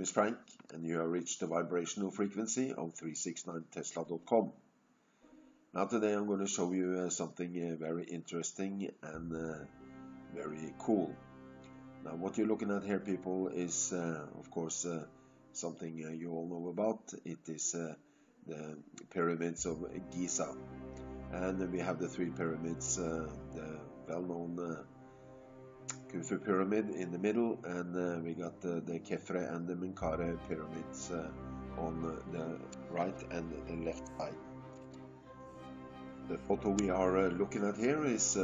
is Frank, and you have reached the vibrational frequency of 369tesla.com. Now today I'm going to show you something very interesting and very cool. Now what you're looking at here, people, is of course something you all know about. It is the pyramids of Giza, and we have the three pyramids, the well-known Khufu pyramid in the middle, and we got the Khafre and the Menkaure pyramids on the right and the left side. The photo we are looking at here is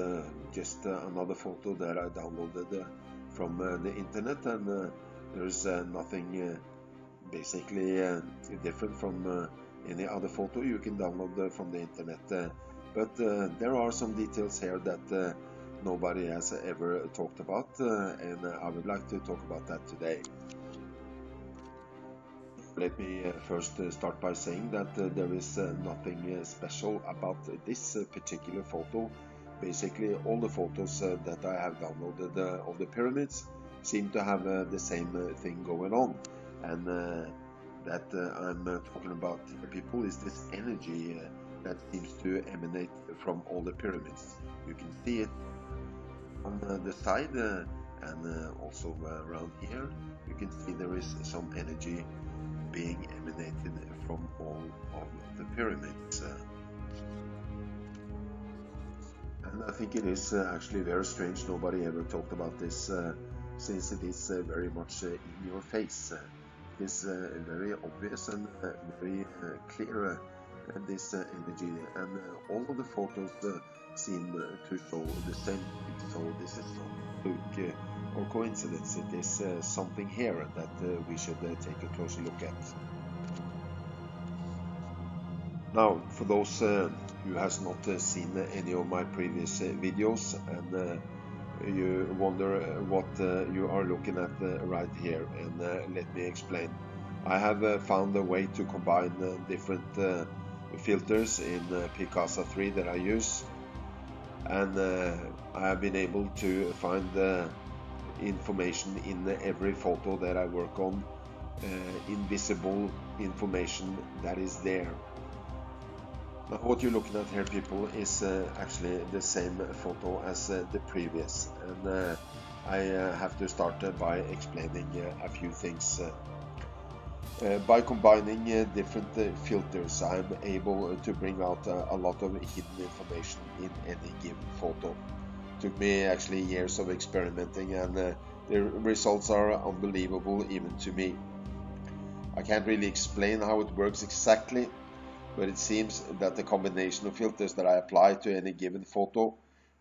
just another photo that I downloaded from the internet, and there is nothing basically different from any other photo you can download from the internet, but there are some details here that nobody has ever talked about, and I would like to talk about that today. Let me first start by saying that there is nothing special about this particular photo. Basically all the photos that I have downloaded of the pyramids seem to have the same thing going on, and that I'm talking about here, people, is this energy that seems to emanate from all the pyramids. You can see it on the side and also around here. You can see there is some energy being emanated from all of the pyramids, and I think it is actually very strange nobody ever talked about this, since it is very much in your face. It is very obvious and very clear, this energy, and all of the photos seem to show the same thing. So this is not fluke or coincidence. It is something here that we should take a closer look at. Now, for those who has not seen any of my previous videos, and you wonder what you are looking at right here, and let me explain. I have found a way to combine different filters in Picasa 3 that I use, and I have been able to find information in every photo that I work on, invisible information that is there. Now what you're looking at here, people, is actually the same photo as the previous, and I have to start by explaining a few things. By combining different filters, I'm able to bring out a lot of hidden information in any given photo. Took me actually years of experimenting, and the results are unbelievable even to me. I can't really explain how it works exactly, but it seems that the combination of filters that I apply to any given photo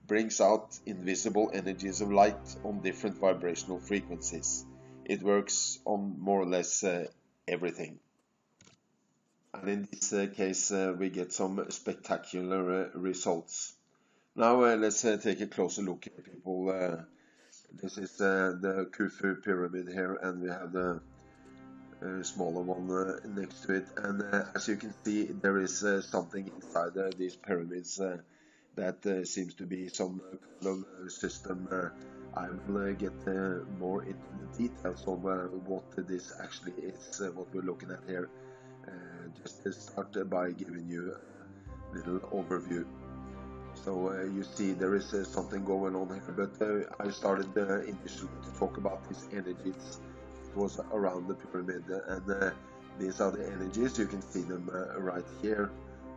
brings out invisible energies of light on different vibrational frequencies. It works on more or less everything. And in this case we get some spectacular results. Now let's take a closer look here, people. This is the Khufu pyramid here, and we have the smaller one next to it, and as you can see, there is something inside these pyramids that seems to be some kind of system. I will get more into the details of what this actually is, what we're looking at here. Just to start by giving you a little overview. So you see there is something going on here, but I started initially to talk about these energies. It was around the pyramid, and these are the energies. You can see them right here,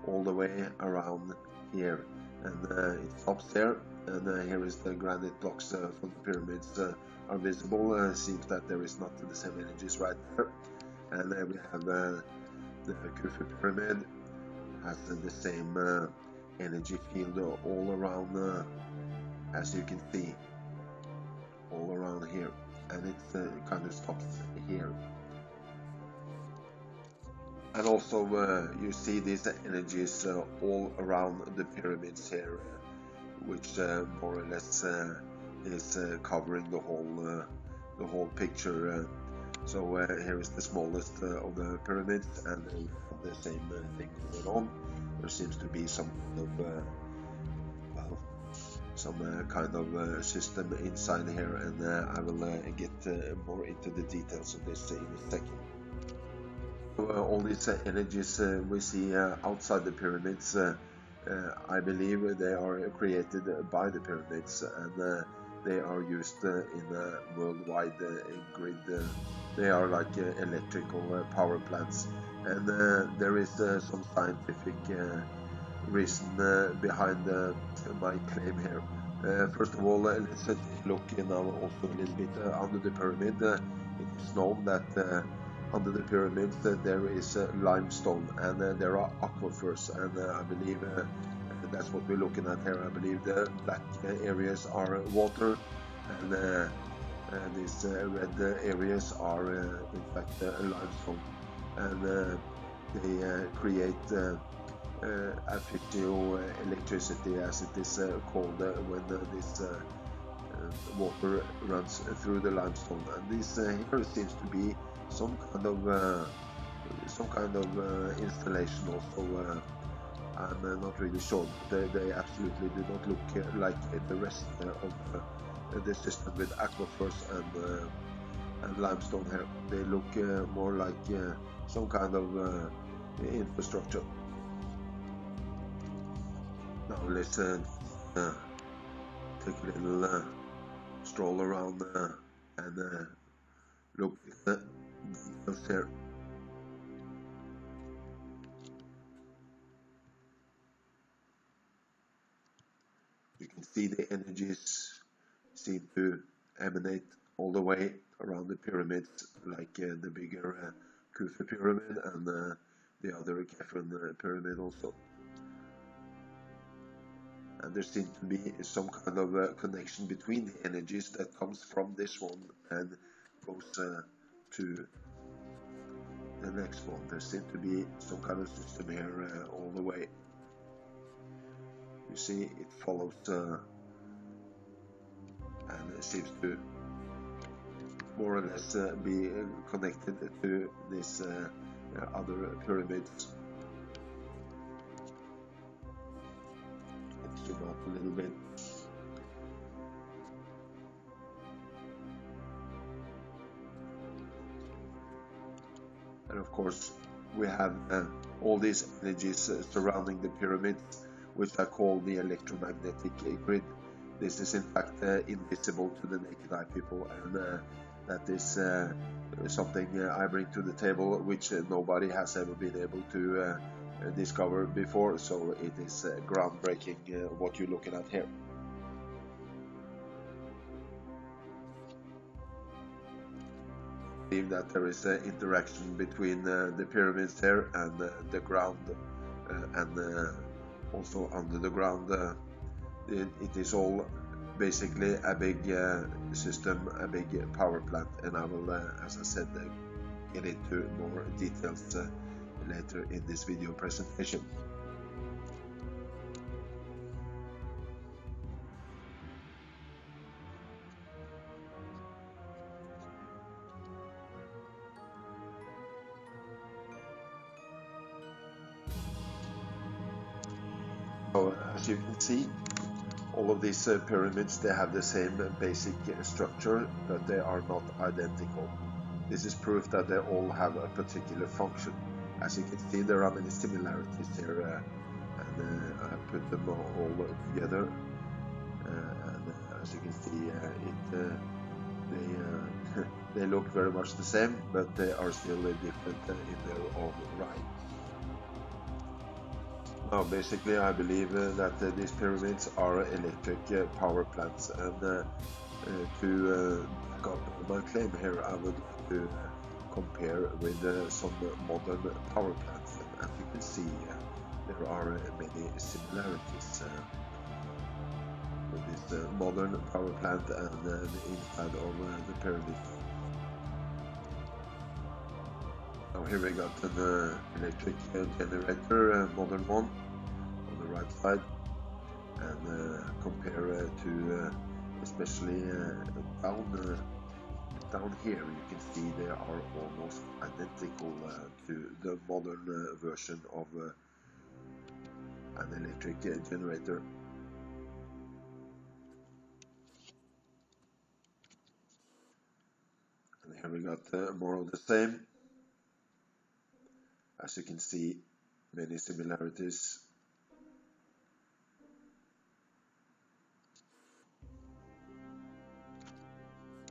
all the way around here, and it stops there, and here is the granite blocks from the pyramids are visible. Seems that there is not the same energies right there, and we have the Khufu pyramid has the same energy field all around, as you can see, all around here, and it kind of stops here. And also you see these energies all around the pyramids here, which more or less is covering the whole picture. So here is the smallest of the pyramids, and the same thing going on. There seems to be some kind of some kind of system inside here, and I will get more into the details of this in a second. All these energies we see outside the pyramids, I believe they are created by the pyramids, and they are used in a worldwide grid. They are like electrical power plants, and there is some scientific reason behind my claim here. First of all, let's look now also a little bit under the pyramid. It is known that under the pyramids there is limestone, and there are aquifers, and I believe that's what we're looking at here. I believe the black areas are water, and these red areas are in fact limestone, and they create artificial electricity, as it is called, when this water runs through the limestone. And this here seems to be some kind of installation also. I'm not really sure. They absolutely do not look like the rest of the system with aquifers and limestone here. They look more like some kind of infrastructure. Now let's take a little stroll around and look at the details here. You can see the energies seem to emanate all the way around the pyramids, like the bigger Khufu pyramid and the other Khafre pyramid also. And there seems to be some kind of connection between the energies that comes from this one and goes to the next one. There seems to be some kind of system here all the way. You see, it follows and it seems to more or less be connected to this other pyramids. Let's zoom out a little bit. And of course, we have all these energies surrounding the pyramids, which are called the electromagnetic grid. This is in fact invisible to the naked eye, people, and that is something I bring to the table, which nobody has ever been able to discover before. So it is groundbreaking what you're looking at here. I believe that there is an interaction between the pyramids there and the ground, and also under the ground. It is all basically a big system, a big power plant, and I will, as I said, get into more details later in this video presentation. So, as you can see, all of these pyramids, they have the same basic structure, but they are not identical. This is proof that they all have a particular function. As you can see, there are many similarities here, and I put them all together. And as you can see, they look very much the same, but they are still different in their own right. Now, basically, I believe that these pyramids are electric power plants, and to back up my claim here, I would like to compare with some modern power plants. And as you can see, there are many similarities with this modern power plant and the inside of the pyramid. Now here we got an electric generator, modern one, on the right side, and compare to especially down here, you can see they are almost identical to the modern version of an electric generator. Here we got more of the same. As you can see, many similarities.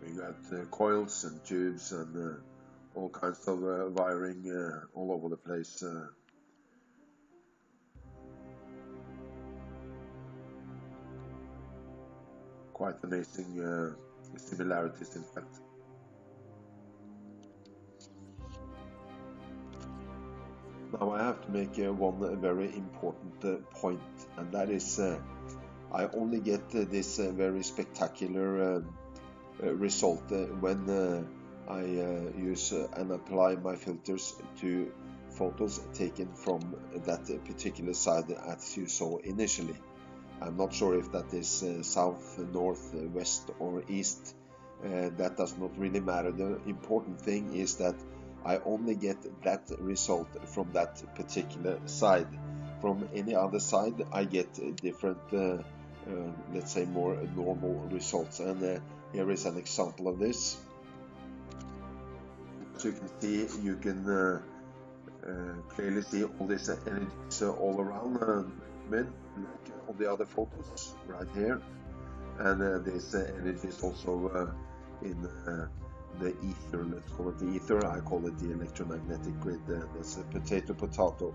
We got coils and tubes and all kinds of wiring all over the place. Quite amazing similarities, in fact. Now I have to make one very important point, and that is I only get this very spectacular result when I use and apply my filters to photos taken from that particular side, as you saw initially. I'm not sure if that is south, north, west or east. That does not really matter. The important thing is that I only get that result from that particular side. From any other side I get different, let's say, more normal results. And here is an example of this. As you can see, you can clearly see all this energy all around like on the other photos right here. And this energy is also in the ether, let's call it the ether. I call it the electromagnetic grid. That's a potato.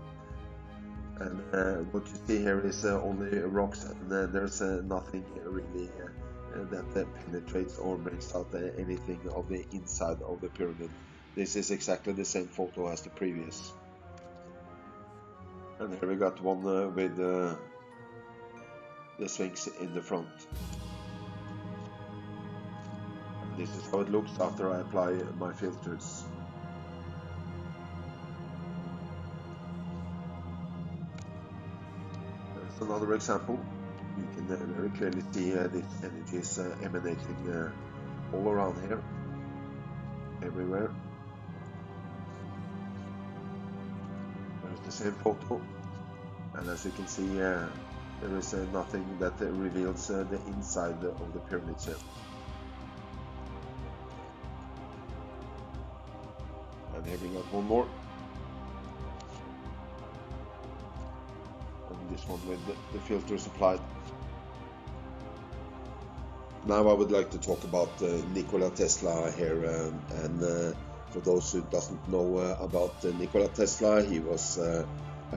And what you see here is only rocks, and there's nothing really that penetrates or brings out anything of the inside of the pyramid. This is exactly the same photo as the previous. And here we got one with the Sphinx in the front. And this is how it looks after I apply my filters. There's another example. You can very clearly see this energy is emanating all around here, everywhere. There's the same photo, and as you can see, there is nothing that reveals the inside of the pyramid here. And here we got one more. And this one with the filters applied. Now I would like to talk about Nikola Tesla here, and for those who doesn't know about Nikola Tesla, he was a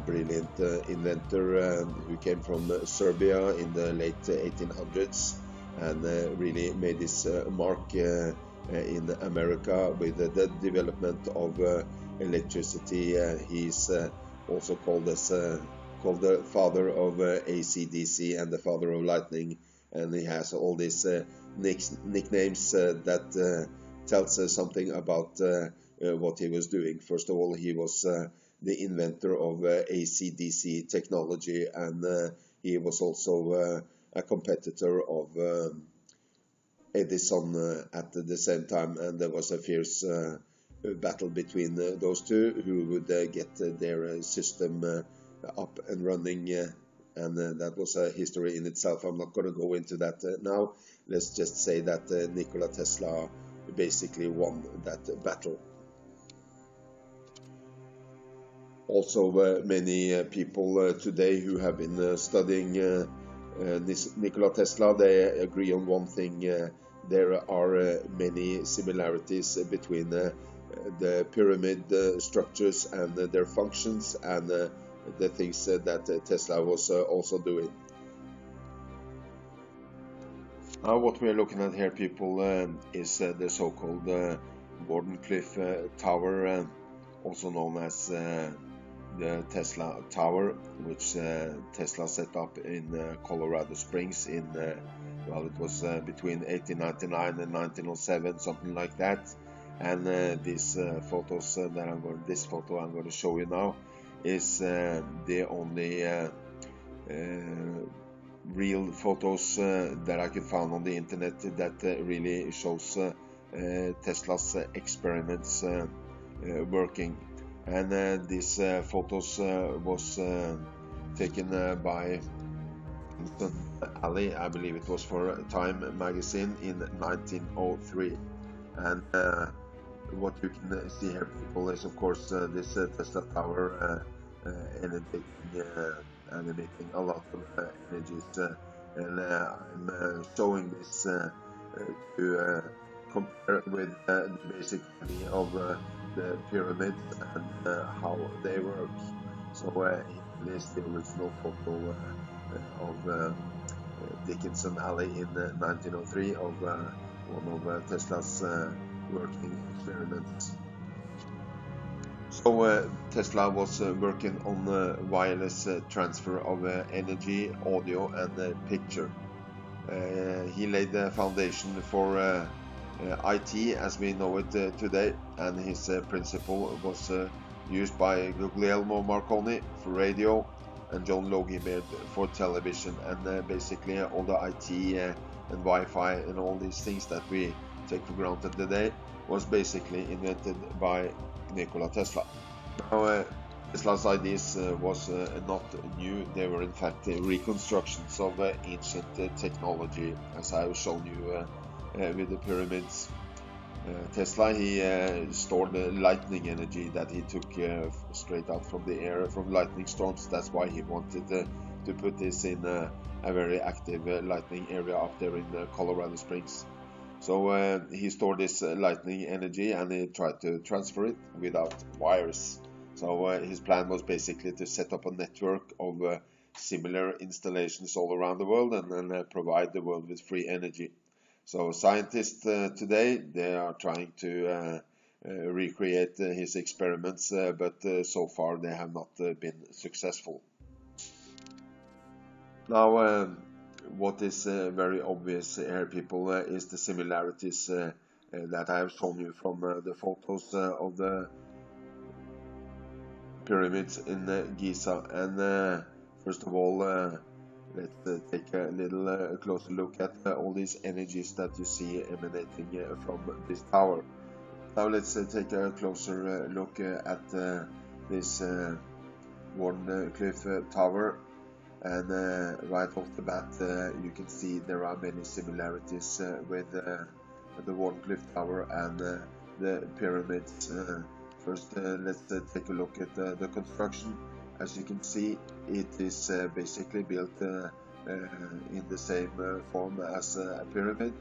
brilliant inventor who came from Serbia in the late 1800s and really made his mark in America with the development of electricity. He's also called the father of AC/DC and the father of lightning, and he has all these nicknames that tells something about what he was doing. First of all, he was the inventor of AC/DC technology, and he was also a competitor of Edison at the same time, and there was a fierce battle between those two who would get their system up and running, and that was a history in itself. I'm not going to go into that now. Let's just say that Nikola Tesla basically won that battle. Also, many people today who have been studying Nikola Tesla, they agree on one thing. There are many similarities between the pyramid structures and their functions and the things that Tesla was also doing. Now what we are looking at here, people, is the so-called Wardenclyff Tower, also known as the Tesla Tower, which Tesla set up in Colorado Springs in, well, it was between 1899 and 1907, something like that. And these photos this photo I'm going to show you now is the only real photos that I could find on the internet that really shows Tesla's experiments working. And these photos was taken by Ali, I believe it was, for Time magazine in 1903. And what you can see here, people, is of course this Tesla tower emitting and emitting a lot of energies, and I'm showing this to compare with the basic idea of the pyramids and how they work. So here is the original photo of Dickinson Alley in 1903 of one of Tesla's working experiments. So Tesla was working on wireless transfer of energy, audio and picture. He laid the foundation for IT as we know it today, and his principle was used by Guglielmo Marconi for radio and John Logie Baird for television, and basically all the IT and Wi-Fi and all these things that we take for granted today was basically invented by Nikola Tesla. Now, Tesla's ideas was not new, they were in fact reconstructions of ancient technology, as I have shown you with the pyramids. Tesla, he stored lightning energy that he took straight out from the air from lightning storms. That's why he wanted to put this in a very active lightning area up there in Colorado Springs. So he stored this lightning energy and he tried to transfer it without wires. So his plan was basically to set up a network of similar installations all around the world and then provide the world with free energy. So scientists today, they are trying to recreate his experiments, but so far they have not been successful. Now, what is very obvious here, people, is the similarities that I have shown you from the photos of the pyramids in Giza. And first of all, let's take a little closer look at all these energies that you see emanating from this tower. Now let's take a closer look at this Wardenclyff tower, and right off the bat you can see there are many similarities with the Wardenclyff tower and the pyramids. First, let's take a look at the construction. As you can see, it is basically built in the same form as a pyramid.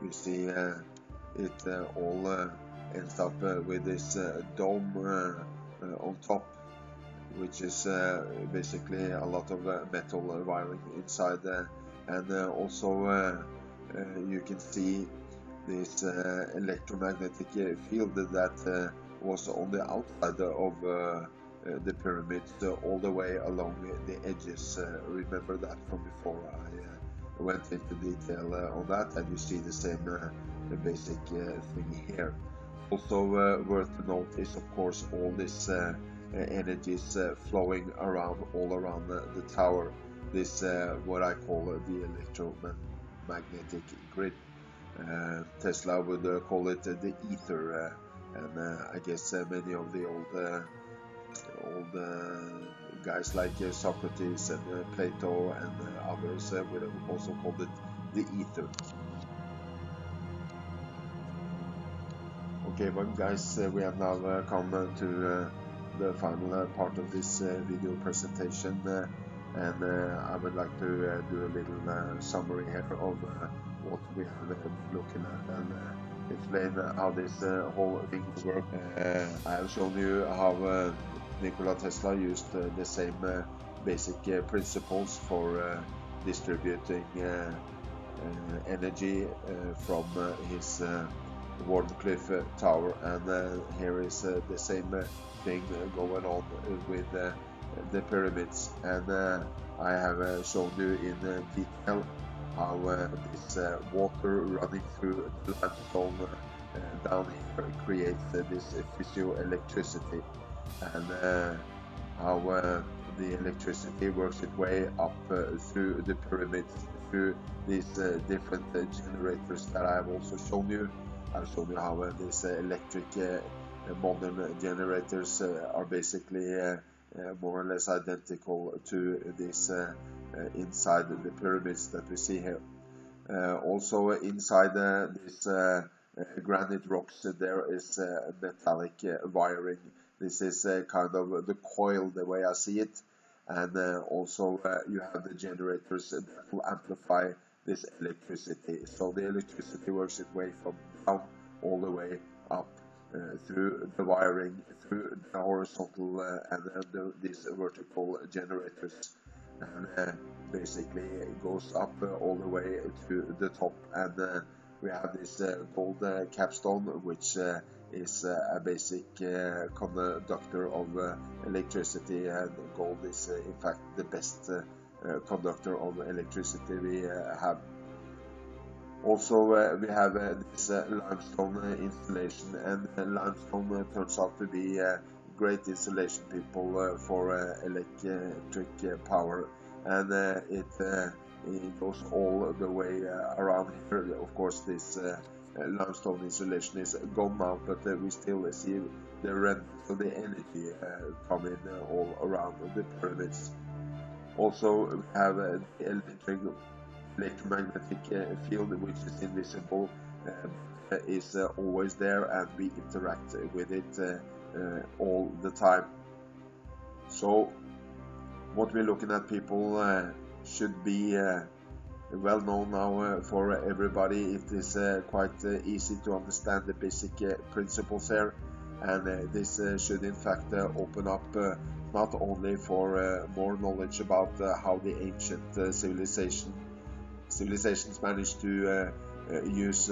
You see it all ends up with this dome on top, which is basically a lot of metal wiring inside there. And also you can see this electromagnetic field that was on the outside of the pyramids all the way along the edges. Remember that from before I went into detail on that, and you see the same basic thing here. Also worth to note is of course all this energies flowing around all around the tower. This what I call the electromagnetic grid. Tesla would call it the ether, and I guess many of the old guys like Socrates and Plato and others would have also called it the ether. Okay, well guys, we have now come to the final part of this video presentation, and I would like to do a little summary here of what we have been looking at and explain how this whole thing works. I have shown you how Nikola Tesla used the same basic principles for distributing energy from his Wardenclyff tower, and here is the same thing going on with the pyramids, and I have shown you in detail how this water running through the limestone down here creates this physioelectricity, and how the electricity works its way up through the pyramids, through these different generators that I have also shown you. I've shown you how these electric modern generators are basically more or less identical to this inside the pyramids that we see here. Also inside this granite rocks, there is metallic wiring. This is kind of the coil, the way I see it. And also you have the generators that will amplify this electricity. So the electricity works its way from down all the way up through the wiring, through the horizontal and these vertical generators. And basically it goes up all the way to the top. And we have this gold capstone, which is a basic conductor of electricity, and gold is in fact the best conductor of electricity we have. Also we have this limestone installation, and limestone turns out to be great installation people for electric power, and it goes all the way around here. Of course this limestone installation is gone now, but we still see the rent of the energy coming all around the pyramids. Also we have the electromagnetic field, which is invisible, is always there, and we interact with it all the time. So what we're looking at, people, should be well known now for everybody. It is quite easy to understand the basic principles here, and this should in fact open up not only for more knowledge about how the ancient civilizations managed to use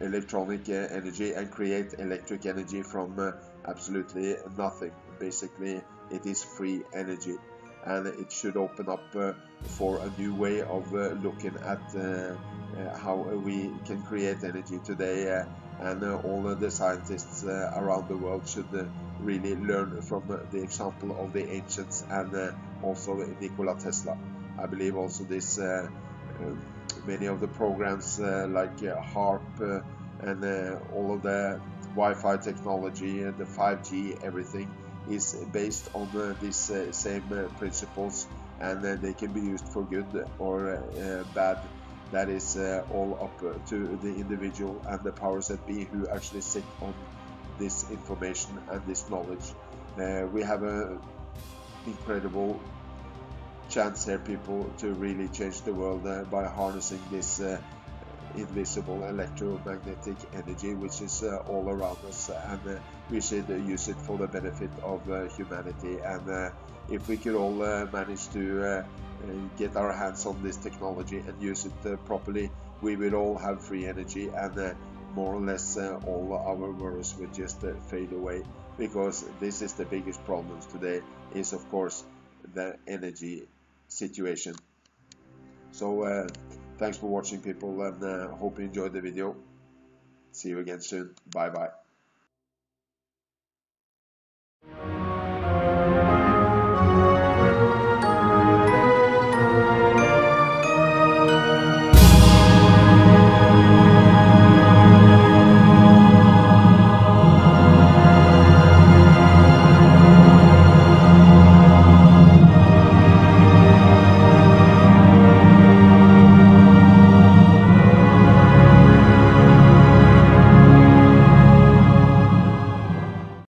electronic energy and create electric energy from absolutely nothing. Basically it is free energy, and it should open up for a new way of looking at how we can create energy today, and all the scientists around the world should really learn from the example of the ancients, and also Nikola Tesla. I believe also this many of the programs like HARP and all of the Wi-Fi technology and the 5G, everything is based on these same principles, and they can be used for good or bad. That is all up to the individual and the powers that be who actually sit on this information and this knowledge. We have an incredible chance here, people, to really change the world by harnessing this invisible electromagnetic energy, which is all around us, and we should use it for the benefit of humanity. And if we could all manage to get our hands on this technology and use it properly, we will all have free energy, and more or less all our worries will just fade away, because this is the biggest problems today, is of course the energy situation. So thanks for watching, people, and hope you enjoyed the video. See you again soon. Bye bye.